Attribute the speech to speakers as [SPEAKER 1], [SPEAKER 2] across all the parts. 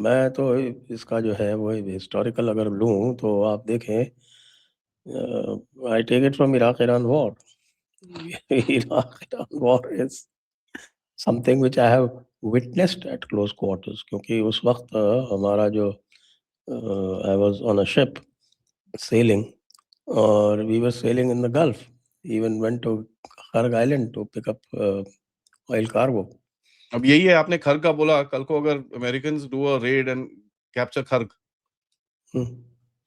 [SPEAKER 1] मैं तो इसका जो है वो हिस्टोरिकल अगर लूँ तो आप देखें, I take it from Iraq Iran war. Iraq Iran war is something which I have witnessed at close quarters, क्योंकि उस वक़्त हमारा जो I was on a ship sailing, और we were sailing in the gulf, even went to Kharg island to pick up oil cargo.
[SPEAKER 2] अब यही है, आपने खर्ग का बोला, कल को अगर Americans do a raid and capture Kharg,
[SPEAKER 1] हुँ।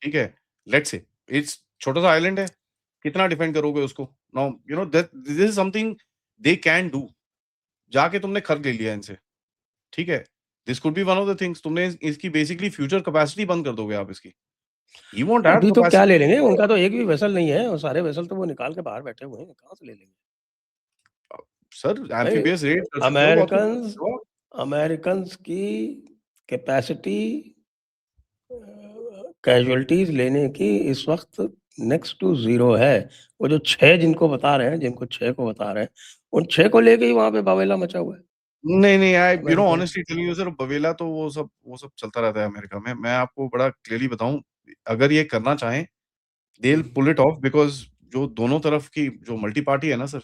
[SPEAKER 2] ठीक है, लेट्स से इट्स छोटा सा आइलैंड है, कितना डिफेंड करोगे उसको? Now you know that this is something they can do. जाके तुमने खर्ग ले लिया इनसे, ठीक है, this could be one of the things, तुमने इसकी बेसिकली फ्यूचर कैपेसिटी बंद कर दोगे आप इसकी। ही वोंट ऐड
[SPEAKER 1] अभी तो क्या ले
[SPEAKER 2] कैपेसिटी।
[SPEAKER 1] लेंगे? उनका तो एक भी वेसल नहीं है, और सारे वेसल तो वो निकाल के बाहर बैठे हुए हैं, कहाँ से ले लेंगे?
[SPEAKER 2] सर
[SPEAKER 1] भाई,
[SPEAKER 2] एम्फीबियस रेड कर सकते हो बहुत
[SPEAKER 1] अमेरिकन्स
[SPEAKER 2] कुछ।
[SPEAKER 1] अमेरिकन्स की कैपेसिटी कैजुअल्टीज लेने की इस वक्त नेक्स्ट टू जीरो है। वो जो 6 जिनको बता रहे हैं, जिनको 6 को बता रहे हैं, उन 6 को लेके ही वहां पे बवेला मचा हुआ है
[SPEAKER 2] नहीं, नहीं, आई यू नो
[SPEAKER 1] अमेरिका में।
[SPEAKER 2] ऑनेस्टली टेलिंग यू सर, बवेला तो वो सब चलता रहता है अमेरिका में। मैं आपको बड़ा क्लियरली बताऊँ, अगर ये करना चाहें, they will pull it off, because जो दोनों तरफ की जो मल्टी पार्टी है ना सर,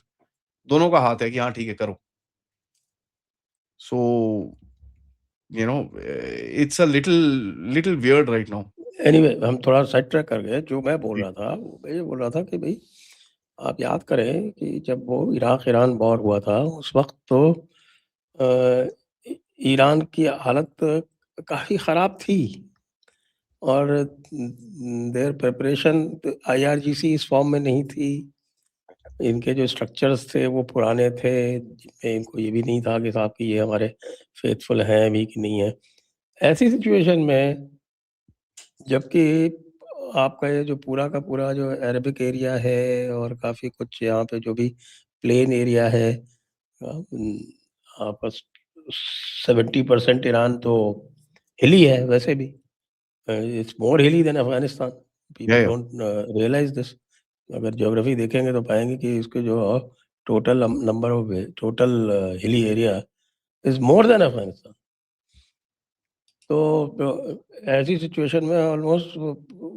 [SPEAKER 2] दोनों का हाथ है कि हाँ, ठीक है, करो। So you know it's a little little weird right now.
[SPEAKER 1] Anyway, हम थोड़ा साइड ट्रैक कर गए। जो मैं बोल रहा था, वो मैं ये बोल रहा था कि भाई, आप याद करें कि जब वो इराक ईरान वॉर हुआ था, उस वक्त तो अ, ईरान की हालत काफ़ी ख़राब थी, और देयर प्रिपरेशन आईआरजीसी इस फॉर्म में नहीं थी। इनके जो स्ट्रक्चर्स थे वो पुराने थे, जिनमें इनको ये भी नहीं था कि साहब कि ये हमारे फेथफुल हैं भी कि नहीं है। ऐसी सिचुएशन में, जबकि आपका ये जो पूरा का पूरा जो अरबिक एरिया है, और काफ़ी कुछ यहाँ पे जो भी प्लेन एरिया है, आपका 70% ईरान तो हिली है वैसे भी। इट्स मोर हिली देन अफगानिस्तान।
[SPEAKER 2] या
[SPEAKER 1] पीपल
[SPEAKER 2] या
[SPEAKER 1] डोंट रियलाइज दिस। अगर ज्योग्राफी देखेंगे तो पाएंगे कि इसके जो total number of total hilly area is more than Afghanistan. ऐसी सिचुएशन में ऑलमोस्ट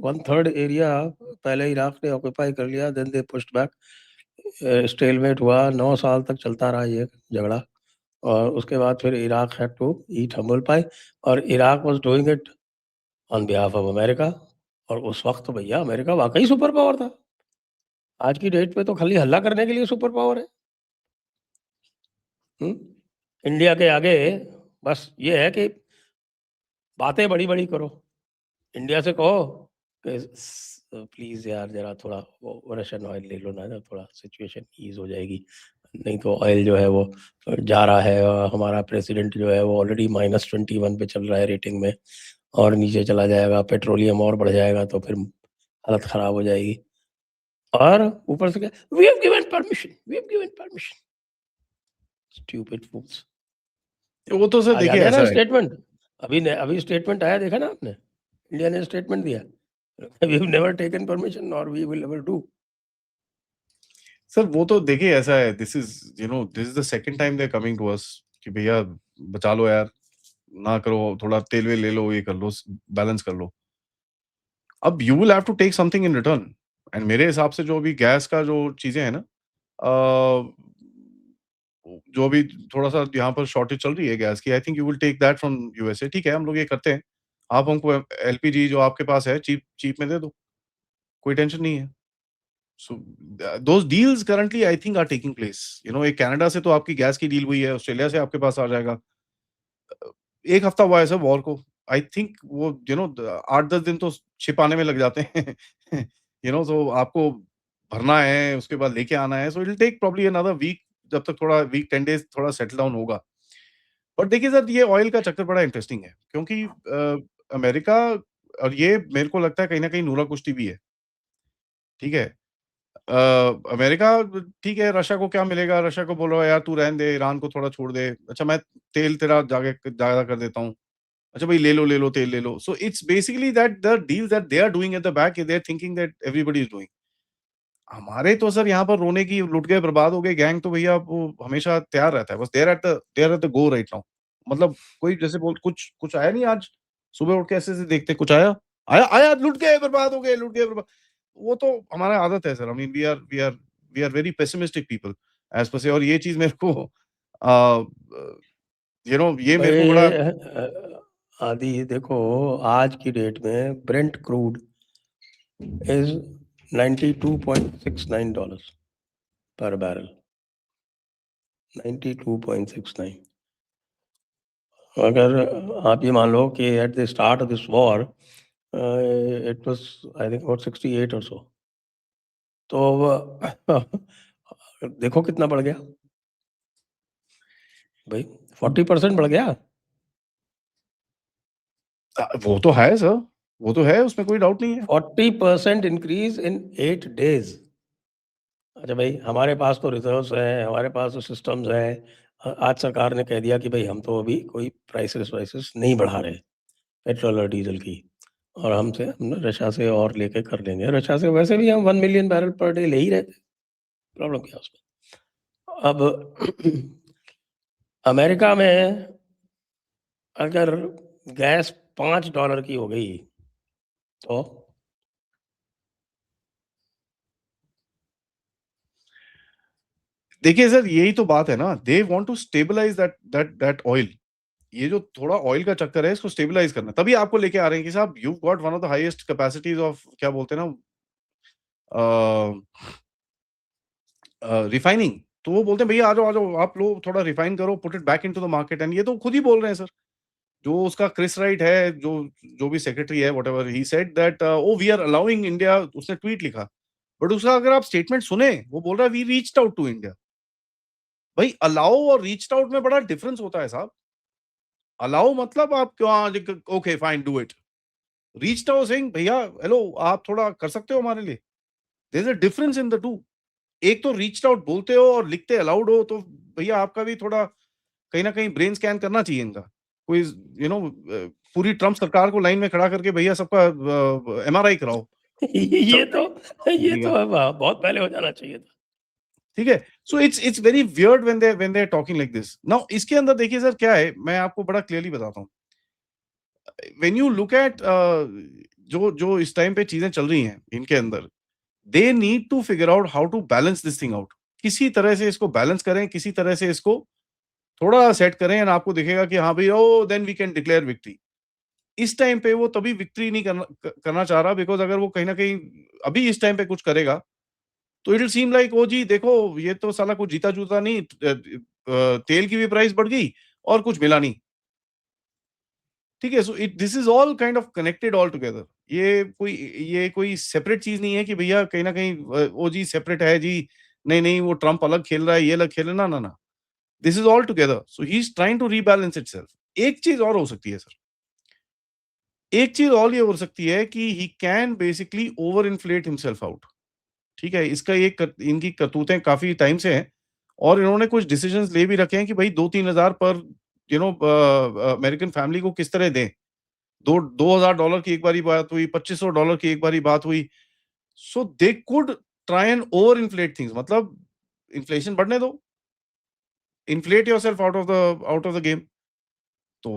[SPEAKER 1] 1/3 एरिया पहले इराक ने ऑक्यूपाई कर लिया, then they pushed back. Stalemate हुआ, 9 साल तक चलता रहा ये झगड़ा, और उसके बाद फिर Iraq had to eat humble pie, और Iraq was doing it on behalf of America. और उस वक्त तो भैया अमेरिका वाकई सुपर पावर था। आज की डेट पे तो खाली हल्ला करने के लिए सुपर पावर है। हुँ? इंडिया के आगे बस ये है कि बातें बड़ी-बड़ी करो। इंडिया से कहो कि प्लीज़ यार, ज़रा थोड़ा वो रशियन ऑयल ले लो ना, थोड़ा सिचुएशन ईज़ हो जाएगी। नहीं तो ऑयल जो है वो जा रहा है, और हमारा प्रेसिडेंट जो है वो ऑलरेडी -21 पे चल रहा है रेटिंग में, और नीचे चला जाएगा, पेट्रोलियम और बढ़ जाएगा तो फिर हालत ख़राब हो जाएगी। और ऊपर से क्या, we have given permission, stupid fools.
[SPEAKER 2] वो तो सर
[SPEAKER 1] आज आ
[SPEAKER 2] देखिए
[SPEAKER 1] गया
[SPEAKER 2] ऐसा
[SPEAKER 1] ना
[SPEAKER 2] है।
[SPEAKER 1] स्टेटमेंट। अभी स्टेटमेंट आया, देखा ना आपने? इंडिया ने स्टेटमेंट दिया, we have never taken permission और we will never do.
[SPEAKER 2] Sir वो तो देखिए ऐसा है, this is you know this is the second time they are coming to us कि भैया बचा लो यार, ना करो, थोड़ा तेल-वेल ले लो, ये कर लो, बैलेंस कर लो। अब you will have to take something in return, and मेरे हिसाब से जो अभी गैस का जो चीज़ें हैं ना, जो अभी थोड़ा-सा यहाँ पर शॉर्टेज चल रही है गैस की, I think you will take that from USA. ठीक है, हम लोग ये करते हैं। आप हमको एलपीजी जो आपके पास है चीप चीप में दे दो, कोई टेंशन नहीं है। So those deals currently I think are taking place. You know एक कनाडा से तो आपकी गैस की डील हुई है, ऑस्ट्रेलिया से आपके पास आ जाएगा। 1 हफ्ता हुआ है सर वॉर को। आई थिंक वो यू नो 8-10 दिन तो शिप आने में लग जाते हैं। यू नो तो आपको भरना है, उसके बाद लेके आना है, so it will take probably another week, जब तक थोड़ा वीक 10 डेज़ थोड़ा सेटल डाउन होगा। बट देखिए सर, ये ऑयल का चक्कर बड़ा इंटरेस्टिंग है, क्योंकि अमेरिका, और ये मेरे को लगता है कहीं न कहीं नूरा कुश्ती भी है, ठीक है? अ, अमेरिका ठीक है, रशिया को क्या मिलेगा? रशिया को बोल रहा है यार तू रहने दे, ईरान को थोड़ा छोड़ दे। अच्छा मैं तेल तेरा जाके ज़्यादा कर देता हूँ। अच्छा भाई ले लो, तेल ले लो। So it's basically that the deals that they are doing at the back, they are thinking that everybody is doing. हमारे तो सर यहाँ पर रोने की लुट गए, बर्बाद हो गए गैंग तो भैया वो हमेशा तैयार रहता है। बस they are at the go right now. मतलब कोई जैसे बोल कुछ कुछ आया नहीं आज। सुबह उठ के ऐसे-ऐसे देखते कुछ आया? आया, लुट गए, बर्बाद हो गए, लुट गए, बर्बाद। वो तो हमारा आदत है sir. I mean we are very pessimistic people as per se, और ये चीज़ मेरे को ये मेरे को बड़ा।
[SPEAKER 1] आदि देखो, आज की डेट में ब्रेंट क्रूड इज $92.69 पर बैरल। 92.69। अगर आप ये मान लो कि at the start of this war it was I think about 68 और सो, तो देखो कितना बढ़ गया भाई, 40% बढ़ गया।
[SPEAKER 2] वो तो है सर, वो तो है, उसमें कोई डाउट नहीं है।
[SPEAKER 1] 40% इंक्रीज इन 8 डेज। अच्छा भाई, हमारे पास तो रिजर्व्स हैं, हमारे पास तो सिस्टम्स हैं। आज सरकार ने कह दिया कि भाई हम तो अभी कोई प्राइसेस वाइसेस नहीं बढ़ा रहे पेट्रोल और डीजल की, और हम रशिया से और लेके कर लेंगे। रशिया से वैसे भी हम 1 मिलियन बैरल पर डे ले ही रहे थे, प्रॉब्लम क्या है उसमें। अब अमेरिका में अगर गैस $5 की हो गई तो
[SPEAKER 2] देखिए सर, यही तो बात है ना, they want to stabilise that oil. ये जो थोड़ा ऑयल का चक्कर है, इसको स्टेबलाइज़ करना। तभी आपको लेके आ रहे हैं कि साहब you got one of the highest capacities of, क्या बोलते हैं ना, रिफाइनिंग। तो वो बोलते हैं भैया आ जाओ, आप लो थोड़ा रिफाइन करो, put it back into the market. And ये तो खुद ही बोल रहे हैं सर। जो उसका क्रिस राइट है, जो जो भी सेक्रेटरी है, whatever, he said that oh we are allowing India, उसने ट्वीट लिखा। बट उसका अगर आप स्टेटमेंट सुने, वो बोल रहा है we reached out to India. भाई अलाउ और रीच्ड आउट में बड़ा डिफरेंस होता है साहब। अलाउ मतलब आप क्यों, okay fine do it. Reached out saying भैया हेलो, आप थोड़ा कर सकते हो हमारे लिए। There is a difference in the two. एक तो रीच्ड आउट बोलते हो और लिखते अलाउड हो, तो भैया आपका भी थोड़ा कहीं न कहीं ब्रेन स्कैन करना चाहिए इनका। कोई पूरी ट्रम्प सरकार को लाइन में खड़ा करके भैया सबका एमआरआई कराओ।
[SPEAKER 1] ये तो ये
[SPEAKER 2] सब
[SPEAKER 1] तो अब बहुत पहले हो जाना चाहिए था।
[SPEAKER 2] ठीक है? So it's very weird when they are talking like this. Now इसके अंदर देखिए सर क्या है, मैं आपको बड़ा क्लियरली बताता हूँ। व्हेन यू लुक एट जो जो इस टाइम पे चीज़ें चल रही हैं इनके अंदर, they need to figure out how to balance this thing out. किसी तरह से इसको बैलेंस करें, किसी तरह से इसको थोड़ा सेट करें, एंड आपको दिखेगा कि हाँ भाई, oh then we can declare victory. इस टाइम पे वो तभी विक्ट्री नहीं करना चाह रहा, बिकॉज़ अगर वो कहीं न कहीं अभी इस टाइम पे कुछ करेगा, तो इट विल सीम लाइक ओ जी देखो, ये तो साला कुछ जीता-जूता नहीं, तेल की भी प्राइस बढ़ गई और कुछ मिला नहीं। ठीक है? So it this is all kind of connected all together. ये कोई सेपरेट चीज़ नहीं है कि भैया कहीं न कहीं ओ जी सेपरेट है जी, नहीं, वो ट्रम्प अलग खेल रहा है, ये अलग खेल रहा है, ना, ना। This is all together. So he is trying to rebalance itself. एक चीज़ और हो सकती है सर, एक चीज़ और ये हो सकती है कि he can basically over inflate himself out. ठीक है? इसका ये इनकी करतूतें काफ़ी टाइम से हैं, और इन्होंने कुछ डिसीजंस ले भी रखे हैं कि भाई 2-3 हज़ार पर अमेरिकन फैमिली को किस तरह दें। दो $2000 की एक बारी बात हुई, $2500 की एक बारी बात हुई। So they could try and over inflate things, मतलब इन्फ्लेशन बढ़ने दो, inflate yourself out of the game. तो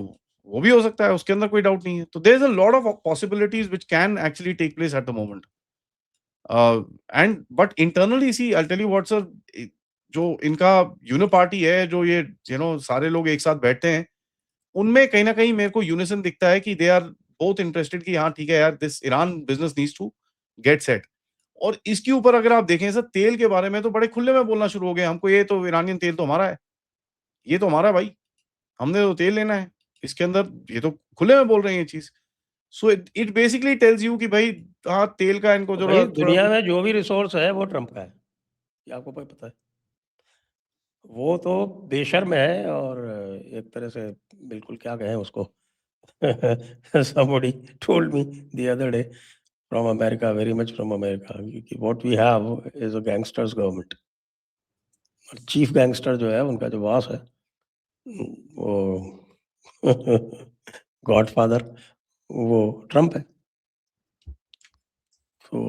[SPEAKER 2] वो भी हो सकता है, उसके अंदर कोई डाउट नहीं है। तो there is a lot of possibilities which can actually take place at the moment. And but internally see I will tell you what sir, जो इनका यूनिपार्टी है, जो ये सारे लोग एक साथ बैठते हैं, उनमें कहीं न कहीं मेरे को यूनिसन दिखता है कि दे आर बोथ इंटरेस्टेड कि हाँ, ठीक है यार, this Iran business needs to get set. और इसके ऊपर अगर आप देखें सर, तेल के बारे में तो बड़े खुले में बोलना शुरू हो गए, हमको ये तो ईरानियन तेल तो हमारा है, ये तो हमारा है भाई, हमने तो तेल लेना है। इसके अंदर ये तो खुले में बोल रहे हैं ये चीज़। So it it basically tells you कि भाई हाँ, तेल का इनको
[SPEAKER 1] तो भाई,
[SPEAKER 2] ज़रा थोड़ा
[SPEAKER 1] दुनिया में जो भी रिसोर्स है वो ट्रम्प का है, ये आपको भाई पता है। वो तो बेशर्म है, और एक तरह से बिल्कुल क्या कहें उसको। somebody told me the other day from America, very much from America, कि what we have is a gangsters government, और चीफ गैंगस्टर जो है उनका जो बॉस है, वो गॉडफादर, वो ट्रम्प है। तो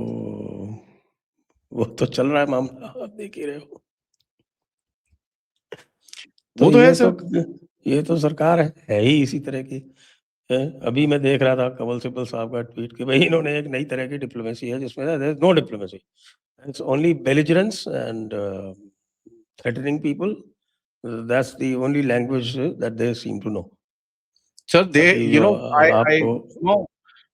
[SPEAKER 1] वो तो चल रहा है मामला, आप देख ही रहे हो। तो
[SPEAKER 2] वो तो है
[SPEAKER 1] ये तो
[SPEAKER 2] सर।
[SPEAKER 1] ये तो सरकार है ही इसी तरह की। अभी मैं देख रहा था कंवल सिब्बल साहब का ट्वीट कि भाई इन्होंने एक नई तरह की डिप्लोमेसी है जिसमें there is no diplomacy, it's only belligerence and threatening people, that's the only language that they seem to know.
[SPEAKER 2] Sir दे
[SPEAKER 1] बाकी
[SPEAKER 2] यू
[SPEAKER 1] जो
[SPEAKER 2] नो आई
[SPEAKER 1] आपको
[SPEAKER 2] नो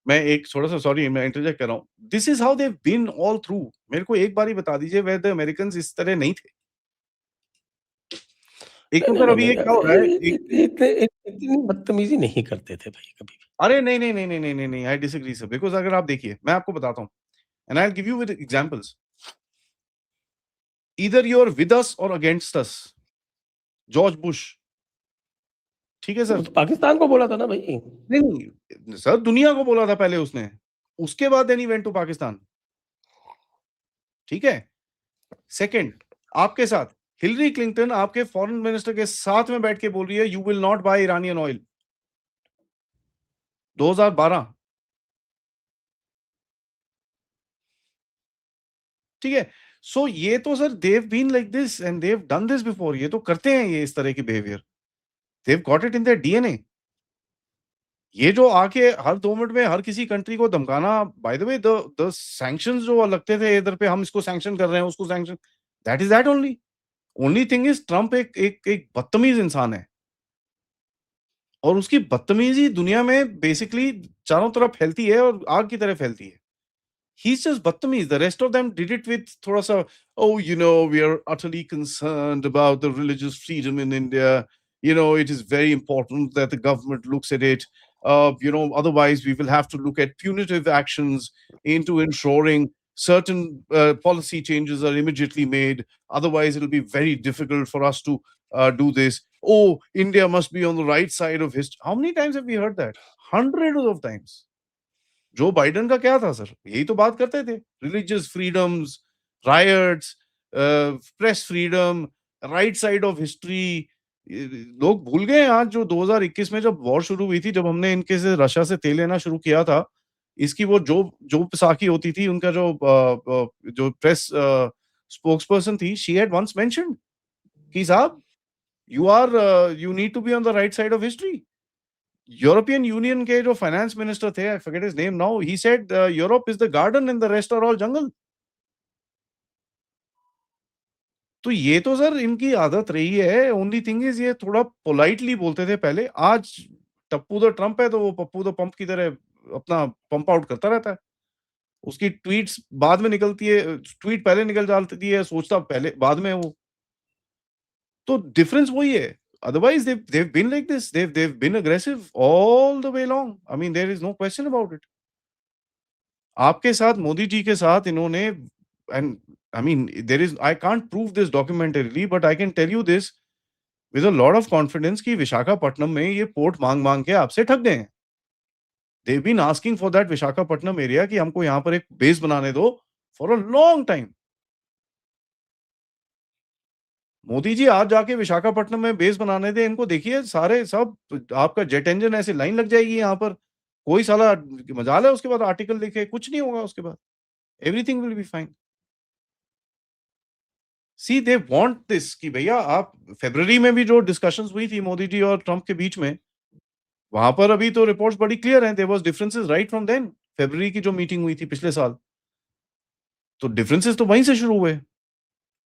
[SPEAKER 2] मैं एक थोड़ा-सा सॉरी मैं इंटरजेक्ट कर रहा हूँ। This is how they have been all through. मेरे को एक बार ही बता दीजिए वेयर द अमेरिकन्स इस तरह नहीं थे। एक
[SPEAKER 1] नहीं,
[SPEAKER 2] तो
[SPEAKER 1] नहीं,
[SPEAKER 2] सर
[SPEAKER 1] नहीं,
[SPEAKER 2] अभी ये क्या हो रहा है
[SPEAKER 1] नहीं,
[SPEAKER 2] एक
[SPEAKER 1] इतनी बदतमीजी नहीं करते थे भाई कभी भी।
[SPEAKER 2] अरे नहीं, नहीं, नहीं, नहीं, नहीं, नहीं, नहीं, आई डिसएग्री सर बिकॉज़ अगर आप देखिए, मैं आपको बताता हूँ and I will give you with examples. Either you are with us or against us. George Bush, ठीक है
[SPEAKER 1] वो
[SPEAKER 2] सर?
[SPEAKER 1] तो पाकिस्तान को बोला था ना भाई।
[SPEAKER 2] नहीं, नहीं, सर दुनिया को बोला था पहले उसने। उसके बाद then he went to Pakistan, ठीक है? सेकंड, आपके साथ हिलरी क्लिंटन आपके फॉरेन मिनिस्टर के साथ में बैठ के बोल रही है you will not buy Iranian oil 2012, ठीक है? सो ये तो sir they have been like this and they have done this before. ये तो करते हैं ये इस तरह की behaviour. They have got it in their DNA. ये जो आके हर 2 मिनट में हर किसी कंट्री को धमकाना, by the way the sanctions जो लगते थे इधर पे हम इसको सैंक्शन कर रहे हैं, उसको sanction, that is that only. Only thing is Trump एक बदतमीज इंसान है और उसकी बदतमीजी दुनिया में बेसिकली चारों तरफ फैलती है और आग की तरह फैलती है। He's just बदतमीज। The rest of them did it with थोड़ा सा, oh, you know, we are utterly concerned about the religious freedom in India. You know, it is very important that the government looks at it. You know, otherwise we will have to look at punitive actions into ensuring certain policy changes are immediately made. Otherwise, it'll be very difficult for us to do this. Oh, India must be on the right side of history. How many times have we heard that? Hundreds of times. Joe Biden का क्या था sir? यही तो बात करते थे। Religious freedoms, rights, press freedom, right side of history. लोग भूल गए आज जो 2021 में जब वॉर शुरू हुई थी, जब हमने इनके से रशिया से तेल लेना शुरू किया था, इसकी वो जो साखी होती थी, उनका जो प्रेस स्पोक्सपर्सन थी, शी हैड वन्स मेंशन्ड कि साहब you need to be on the right side of history. European Union के जो फाइनेंस मिनिस्टर थे, I forget his name now, he said Europe is the garden and the rest are all jungle. तो ये तो sir इनकी आदत रही है। ओनली थिंग इज ये थोड़ा पोलाइटली बोलते थे पहले। आज टप्पू द ट्रम्प है तो वो पप्पू द पंप की तरह अपना पंप आउट करता रहता है। उसकी ट्वीट्स बाद में निकलती है, ट्वीट पहले निकल जाती है, सोचता पहले बाद में है वो। तो डिफरेंस वही है। Otherwise, they've been like this. They've been aggressive all the way along. I mean, there is no question about it. आपके साथ मोदी जी के साथ इन्होंने and I mean there is I can't prove this documentarily but I can tell you this with a lot of confidence कि विशाखापट्टनम में ये port मांग-मांग के आपसे ठग गए हैं। They have been asking for that Visakhapatnam area कि हमको यहाँ पर एक बेस बनाने दो for a long time. Modi ji आज जाके विशाखापट्टनम में बेस बनाने दें इनको, देखिए सारे सब आपका जेट इंजन ऐसे लाइन लग जाएगी यहाँ पर। कोई साला मजाल है उसके बाद आर्टिकल लिखे, कुछ नहीं होगा उसके बाद। Everything will be fine. See they want this कि भैया आप फरवरी में भी जो डिस्कशंस हुई थी मोदी जी और ट्रम्प के बीच में, वहां पर अभी तो रिपोर्ट्स बड़ी क्लियर हैं, there was differences right from then. फरवरी की जो मीटिंग हुई थी पिछले साल, तो डिफरेंसेस तो वहीं से शुरू हुए।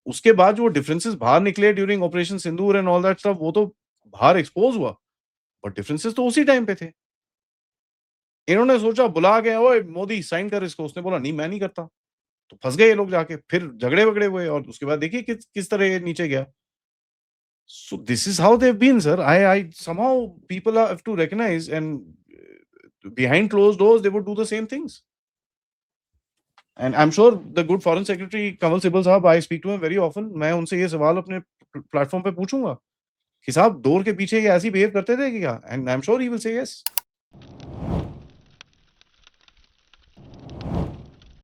[SPEAKER 2] उसके बाद जो डिफरेंसेस बाहर निकले during operation Sindoor and all that stuff, वो तो बाहर एक्सपोज हुआ, बट डिफरेंसेस तो उसी टाइम पे थे। इन्होंने सोचा बुला के, ओए मोदी साइन कर इसको, उसने बोला नहीं मैं नहीं करता। तो फंस गए ये लोग जाके, फिर झगड़े-वगड़े हुए और उसके बाद देखिए किस किस तरह ये नीचे गया। So this is how they've been, sir. I somehow people have to recognize, and behind closed doors they would do the same things. And I'm sure the good Foreign Secretary Kanwal Sibal साहब, I speak to him very often. मैं उनसे ये सवाल अपने platform पे पूछूंगा कि साहब डोर के पीछे ये ऐसी बिहेव करते थे क्या? And I'm sure he will say yes.